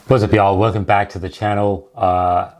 What's up, y'all? Welcome back to the channel.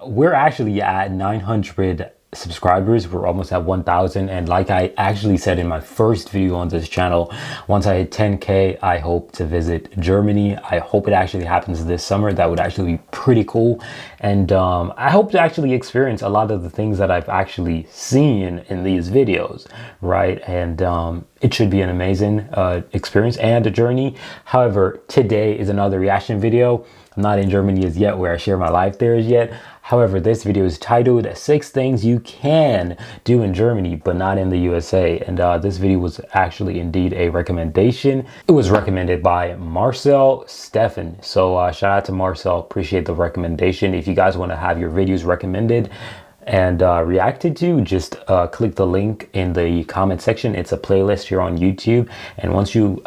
We're actually at 900 subscribers. We're almost at 1,000, and like I actually said in my first video on this channel, once I hit 10k, I hope to visit Germany. I hope it actually happens this summer. That would actually be pretty cool, and I hope to actually experience a lot of the things that I've actually seen in these videos, right? And it should be an amazing experience and a journey. However, today is another reaction video. I'm not in Germany as yet, where I share my life there as yet. However, this video is titled 6 Things You Can Do in Germany but Not in the USA. And this video was actually indeed a recommendation. It was recommended by Marcel Steffen. So shout out to Marcel, appreciate the recommendation. If you guys want to have your videos recommended and reacted to, just click the link in the comment section. It's a playlist here on YouTube, and once you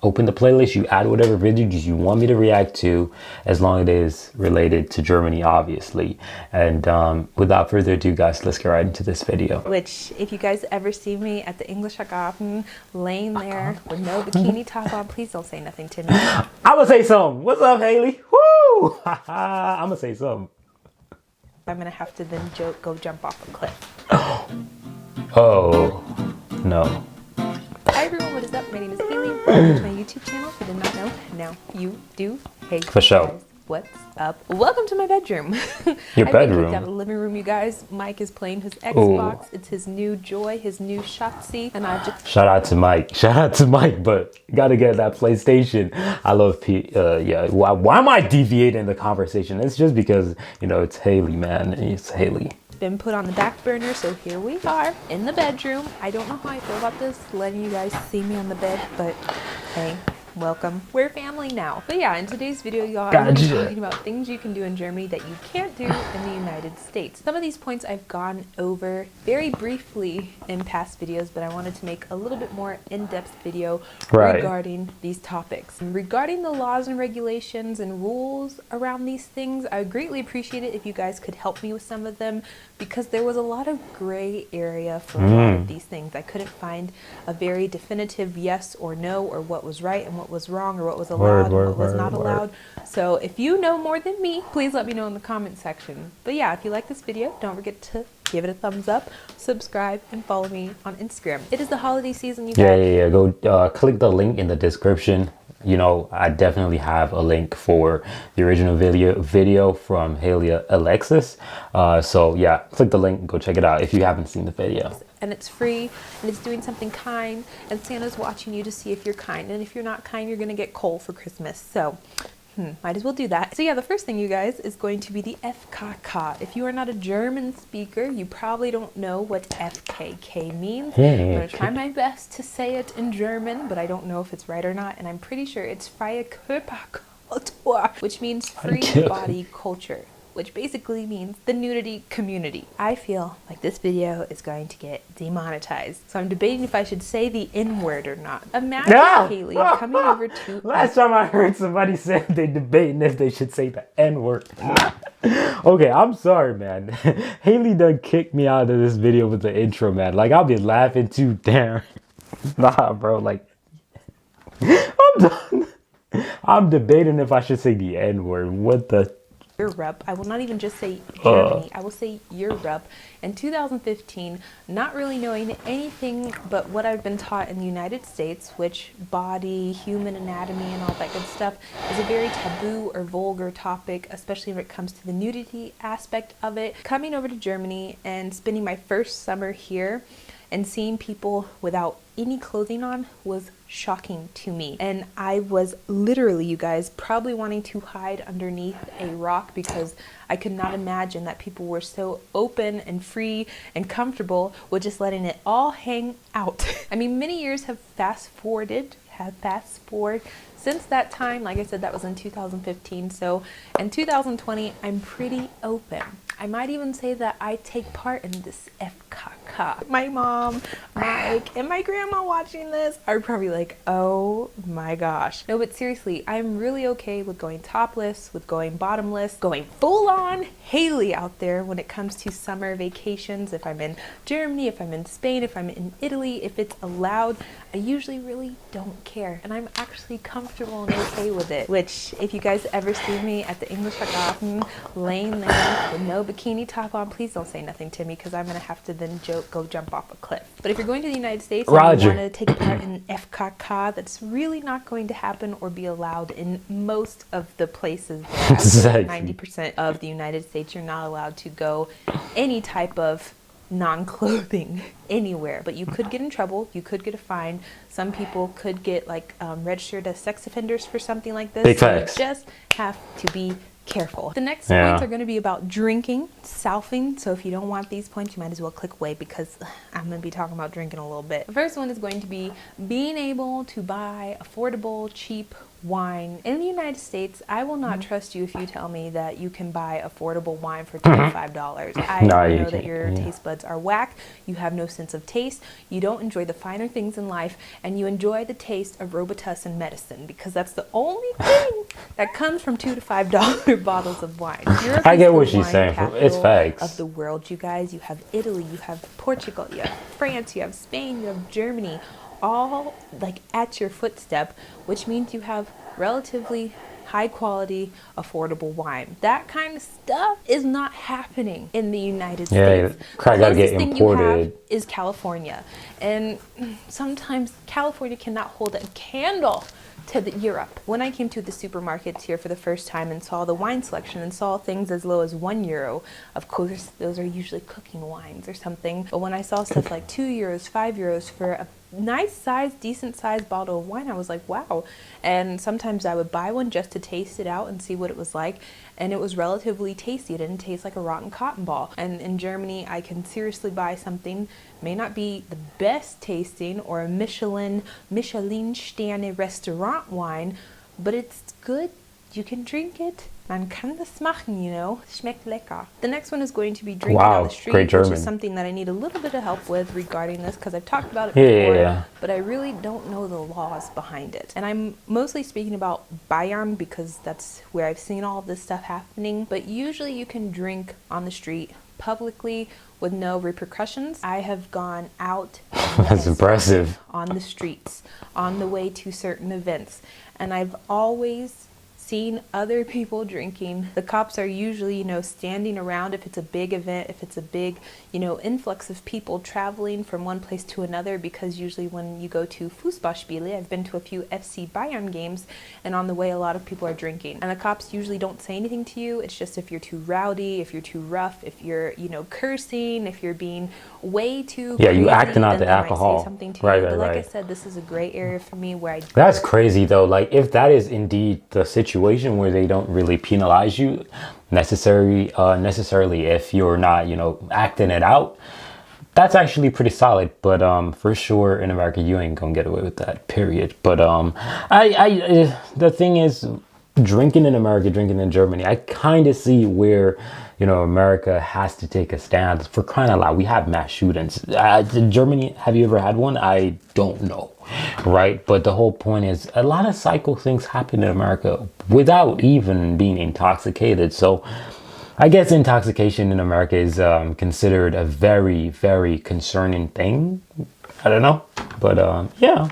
open the playlist, you add whatever videos you want me to react to, as long as it is related to Germany, obviously. And without further ado, guys, let's get right into this video. Which, if you guys ever see me at the Englischer Garten laying there with no bikini top on, please don't say nothing to me. I'm gonna say something. What's up, Haley? Woo! I'm gonna say something. I'm gonna have to then go jump off a cliff. Oh, no. Hi everyone, what is up? My name is Haley. Welcome to my YouTube channel. If you did not know, now you do. Hey, For sure. Guys, what's up? Welcome to my bedroom. Your I've bedroom? been kicked out of the living room, you guys. Mike is playing his Xbox. Ooh. It's his new joy, his new Shotzi, and I just... Shout out to Mike. Shout out to Mike, but gotta get that PlayStation. I love yeah. Why am I deviating the conversation? It's just because, you know, it's Haley, man. It's Haley. Been put on the back burner, so here we are in the bedroom. I don't know how I feel about this, letting you guys see me on the bed, but hey, welcome. We're family now. But yeah, in today's video, y'all, I'm going to be talking about things you can do in Germany that you can't do in the United States. Some of these points I've gone over very briefly in past videos, but I wanted to make a little bit more in-depth video regarding these topics. And regarding the laws and regulations and rules around these things, I would greatly appreciate it if you guys could help me with some of them, because there was a lot of gray area for a lot of these things. I couldn't find a very definitive yes or no, or what was right and what was wrong, or what was allowed and what was not allowed. So if you know more than me, please let me know in the comment section. But yeah, if you like this video, don't forget to give it a thumbs up, subscribe, and follow me on Instagram. It is the holiday season, you guys. Yeah. Go click the link in the description. You know, I definitely have a link for the original video from Haley Alexis. So yeah, click the link, go check it out if you haven't seen the video. And it's free, and it's doing something kind, and Santa's watching you to see if you're kind. And if you're not kind, you're gonna get coal for Christmas. So might as well do that. So yeah, the first thing, you guys, is going to be the FKK. If you are not a German speaker, you probably don't know what FKK means. I'm going to try my best to say it in German, but I don't know if it's right or not. And I'm pretty sure it's Freie Körperkultur, which means free body culture, which basically means the nudity community. I feel like this video is going to get demonetized, so I'm debating if I should say the N-word or not. Imagine Haley coming over to... Last time I heard somebody say they debating if they should say the N-word. Okay, I'm sorry, man. Haley done kicked me out of this video with the intro, man. Like, I've been laughing too damn. Nah, bro, like... I'm done. I'm debating if I should say the N-word. What the... Europe. I will not even just say Germany. I will say Europe. In 2015, not really knowing anything but what I've been taught in the United States, which body, human anatomy, and all that good stuff is a very taboo or vulgar topic, especially when it comes to the nudity aspect of it. Coming over to Germany and spending my first summer here and seeing people without any clothing on was shocking to me. And I was literally, you guys, probably wanting to hide underneath a rock, because I could not imagine that people were so open and free and comfortable with just letting it all hang out. I mean, many years have fast forwarded since that time. Like I said, that was in 2015. So in 2020, I'm pretty open. I might even say that I take part in this FKK. America. My mom, Mike, and my grandma watching this are probably like, oh my gosh. No, but seriously, I'm really okay with going topless, with going bottomless, going full on Hailey out there when it comes to summer vacations. If I'm in Germany, if I'm in Spain, if I'm in Italy, if it's allowed, I usually really don't care. And I'm actually comfortable and okay with it. Which, if you guys ever see me at the English Garden laying there with no bikini top on, please don't say nothing to me because I'm going to have to then go jump off a cliff. But if you're going to the United States and you want to take part in FKK, that's really not going to happen or be allowed in most of the places. Exactly. 90% of the United States, you're not allowed to go any type of non-clothing anywhere, but you could get in trouble, you could get a fine. Some people could get like registered as sex offenders for something like this. Big so facts. you just have to be careful. The next points are going to be about drinking, selfing. So if you don't want these points, you might as well click away because I'm going to be talking about drinking a little bit. The first one is going to be being able to buy affordable, cheap wine. In the United States, I will not trust you if you tell me that you can buy affordable wine for $25. I know that your taste buds are whack, you have no sense of taste, you don't enjoy the finer things in life, and you enjoy the taste of Robitussin medicine because that's the only thing that comes from $2 to $5 bottles of wine. Europe I get is what the she's wine saying. capital It's facts. of the world, you guys. You have Italy, you have Portugal, you have France, you have Spain, you have Germany, all like at your footstep, which means you have relatively high quality, affordable wine. That kind of stuff is not happening in the United States. I gotta get thing you have imported. is California, and sometimes California cannot hold a candle to Europe. When I came to the supermarkets here for the first time and saw the wine selection and saw things as low as €1, of course those are usually cooking wines or something, but when I saw stuff like €2, €5 for a nice size, decent sized bottle of wine, I was like, wow. And sometimes I would buy one just to taste it out and see what it was like, and it was relatively tasty. It didn't taste like a rotten cotton ball. And in Germany, I can seriously buy something, may not be the best tasting or a Michelin Sterne restaurant wine, but it's good. You can drink it. Man kann das machen, you know. Schmeckt lecker. The next one is going to be drinking on the street, great German. which is something that I need a little bit of help with regarding this because I've talked about it before, but I really don't know the laws behind it. And I'm mostly speaking about Bayern because that's where I've seen all of this stuff happening. But usually you can drink on the street publicly with no repercussions. I have gone out That's impressive. on the streets on the way to certain events, and I've always seen other people drinking. The cops are usually, you know, standing around if it's a big event, if it's a big, you know, influx of people traveling from one place to another, because usually when you go to Fußballspiele, I've been to a few FC Bayern games, and on the way a lot of people are drinking. And the cops usually don't say anything to you. It's just if you're too rowdy, if you're too rough, if you're, you know, cursing, if you're being way too crazy, you acting out then the they might alcohol. say something to you. But like I said, this is a gray area for me where I... That's crazy though. Like if that is indeed the situation where they don't really penalize you necessarily if you're not, you know, acting it out, that's actually pretty solid. But for sure in America you ain't gonna get away with that, period. But the thing is, drinking in America, drinking in Germany, I kind of see where, you know, America has to take a stand. For crying out loud, we have mass shootings. In Germany, have you ever had one? I don't know, right? But the whole point is a lot of psycho things happen in America without even being intoxicated. So I guess intoxication in America is considered a very, very concerning thing. I don't know, but yeah.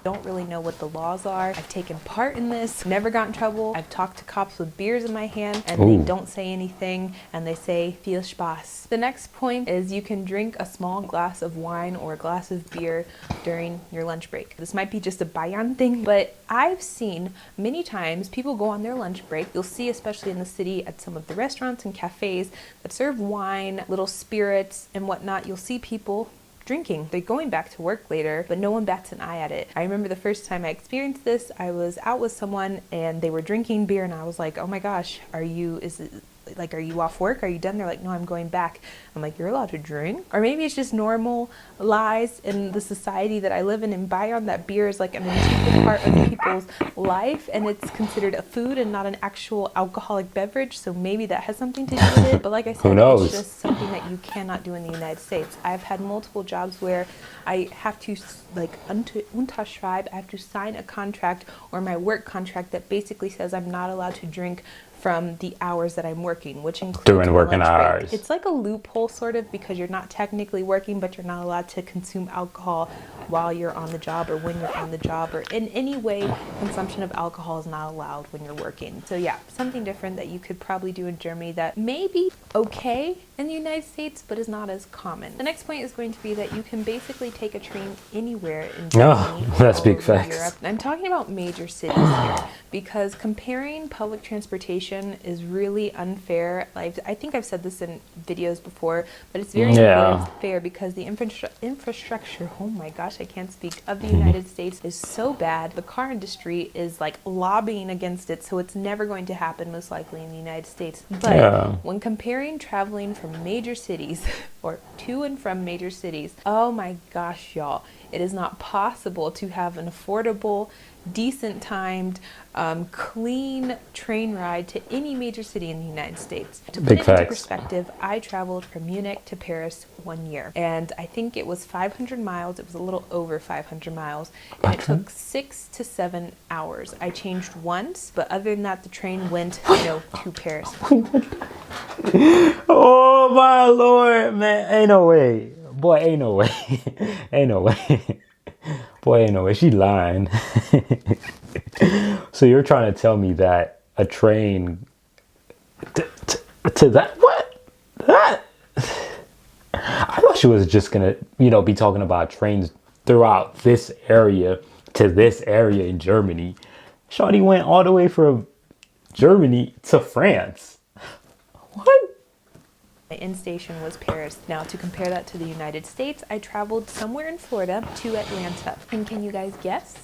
Don't really know what the laws are. I've taken part in this, never got in trouble. I've talked to cops with beers in my hand and they don't say anything, and they say viel Spaß. The next point is you can drink a small glass of wine or a glass of beer during your lunch break. This might be just a Bayern thing, but I've seen many times people go on their lunch break. You'll see, especially in the city, at some of the restaurants and cafes that serve wine, little spirits and whatnot, you'll see people drinking. They're going back to work later, but no one bats an eye at it. I remember the first time I experienced this, I was out with someone and they were drinking beer and I was like, oh my gosh, is it like, are you off work? Are you done? They're like, no, I'm going back. I'm like, you're allowed to drink? Or maybe it's just normal lies in the society that I live in, and Byron, that beer is like an integral part of people's life, and it's considered a food and not an actual alcoholic beverage. So maybe that has something to do with it. But like I said, it's just something that you cannot do in the United States. I've had multiple jobs where I have to, like, unterschreiben, I have to sign a contract or my work contract that basically says I'm not allowed to drink from the hours that I'm working, which includes during working hours. It's like a loophole sort of, because you're not technically working, but you're not allowed to consume alcohol while you're on the job or when you're on the job, or in any way consumption of alcohol is not allowed when you're working. So yeah, something different that you could probably do in Germany that may be okay in the United States, but is not as common. The next point is going to be that you can basically take a train anywhere in Germany. That's big facts. Europe. I'm talking about major cities here, because comparing public transportation is really unfair. Like, I think I've said this in videos before, but it's very unfair because the infrastructure, oh my gosh, I can't speak, of the United States is so bad. The car industry is like lobbying against it, so it's never going to happen most likely in the United States. But when comparing traveling from major cities or to and from major cities, oh my gosh, y'all, it is not possible to have an affordable, decent timed, clean train ride to any major city in the United States. To put it into perspective, I traveled from Munich to Paris 1 year, and I think it was 500 miles. It was a little over 500 miles, and it took 6 to 7 hours. I changed once, but other than that, the train went, to Paris. Oh my Lord, man, ain't no way. Boy, ain't no way. Ain't no way. Boy, ain't no way. She lying. So you're trying to tell me that a train to that? What? That? I thought she was just gonna, be talking about trains throughout this area to this area in Germany. Shawty went all the way from Germany to France. What? My end station was Paris. Now, to compare that to the United States, I traveled somewhere in Florida to Atlanta. And can you guys guess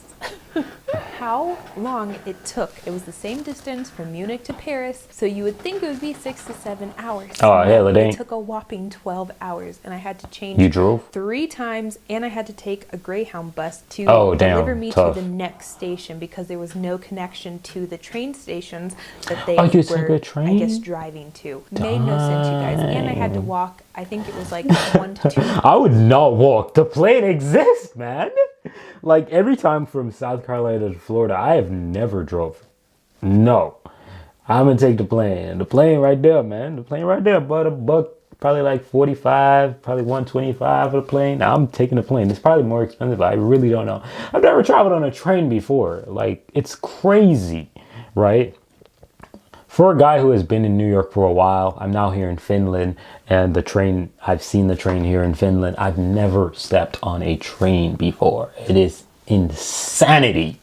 how long it took? It was the same distance from Munich to Paris, so you would think it would be 6 to 7 hours. Oh, hell, it ain't. It took a whopping 12 hours, and I had to change. You drove 3 times, and I had to take a Greyhound bus to deliver me to the next station, because there was no connection to the train stations that they were, I guess, driving to. Made no sense, you guys. And I had to walk. I think it was like 1 to 2. I would not walk. The plane exists, man. Like, every time from South Carolina to Florida, I have never drove. No. I'm gonna take the plane. The plane right there, man. The plane right there. But $1, probably like 45, probably 125 for the plane. Now, I'm taking the plane. It's probably more expensive. I really don't know. I've never traveled on a train before. Like, it's crazy, right? For a guy who has been in New York for a while, I'm now here in Finland, and I've seen the train here in Finland. I've never stepped on a train before. It is insanity.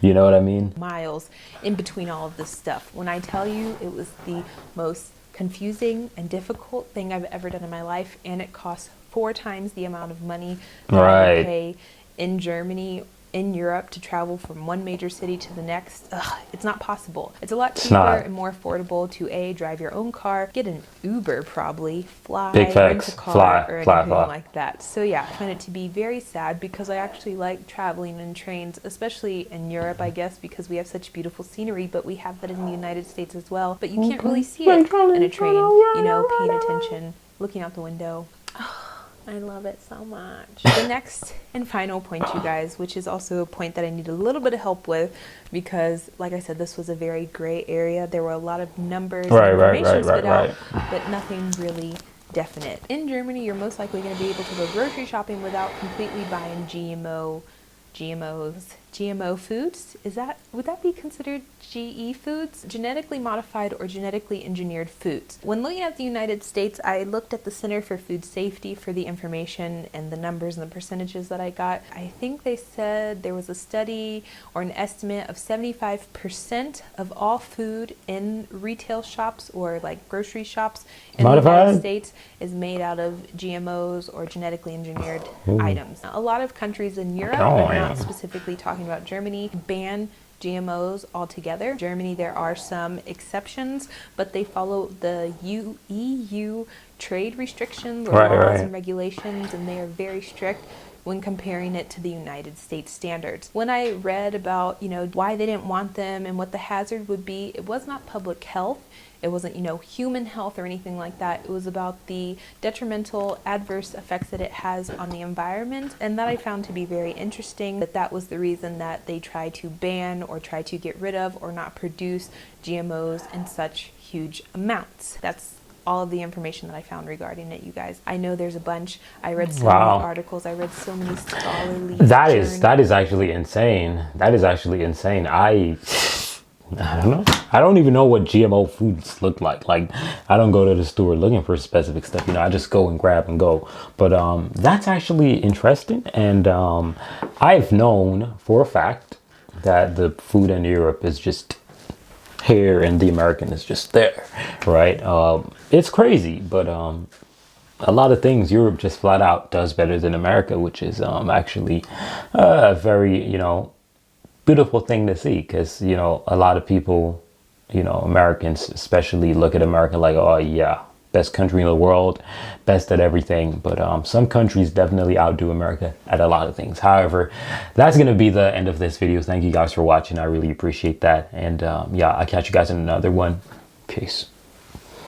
You know what I mean? Miles in between all of this stuff. When I tell you it was the most confusing and difficult thing I've ever done in my life, and it costs 4 times the amount of money that I would pay in Germany, in Europe, to travel from one major city to the next. It's not possible. It's a lot cheaper and more affordable to drive your own car, get an Uber, probably fly, rent a car, or anything like that. So yeah, I find it to be very sad, because I actually like traveling in trains, especially in Europe, I guess, because we have such beautiful scenery, but we have that in the United States as well. But you can't really see it in a train, paying attention, looking out the window. I love it so much. The next and final point, you guys, which is also a point that I need a little bit of help with, because, like I said, this was a very gray area. There were a lot of numbers and information spit out, but nothing really definite. In Germany, you're most likely going to be able to go grocery shopping without completely buying GMO foods. Would that be considered GE foods? Genetically modified or genetically engineered foods. When looking at the United States, I looked at the Center for Food Safety for the information and the numbers and the percentages that I got. I think they said there was a study or an estimate of 75% of all food in retail shops or like grocery shops in the United States is made out of GMOs or genetically engineered items. Now, a lot of countries in Europe, I'm not specifically talking about Germany, ban GMOs altogether. Germany, there are some exceptions, but they follow the EU trade restrictions or laws and regulations, and they are very strict when comparing it to the United States standards. When I read about, why they didn't want them and what the hazard would be, it was not public health. It wasn't, human health or anything like that. It was about the detrimental adverse effects that it has on the environment. And that I found to be very interesting, that was the reason that they try to ban or try to get rid of or not produce GMOs in such huge amounts. That's all of the information that I found regarding it, you guys. I know there's a bunch. I read so many articles. I read so many scholarly journals. That is actually insane. That is actually insane. I don't know. I don't even know what GMO foods look like. Like, I don't go to the store looking for specific stuff. I just go and grab and go. But that's actually interesting. And I've known for a fact that the food in Europe is just here and the American is just there, right? It's crazy, but a lot of things Europe just flat out does better than America, which is actually a very beautiful thing to see, because a lot of people, Americans especially, look at America like, oh yeah, best country in the world, best at everything. But some countries definitely outdo America at a lot of things. However, that's going to be the end of this video. Thank you guys for watching. I really appreciate that. And yeah, I'll catch you guys in another one. Peace.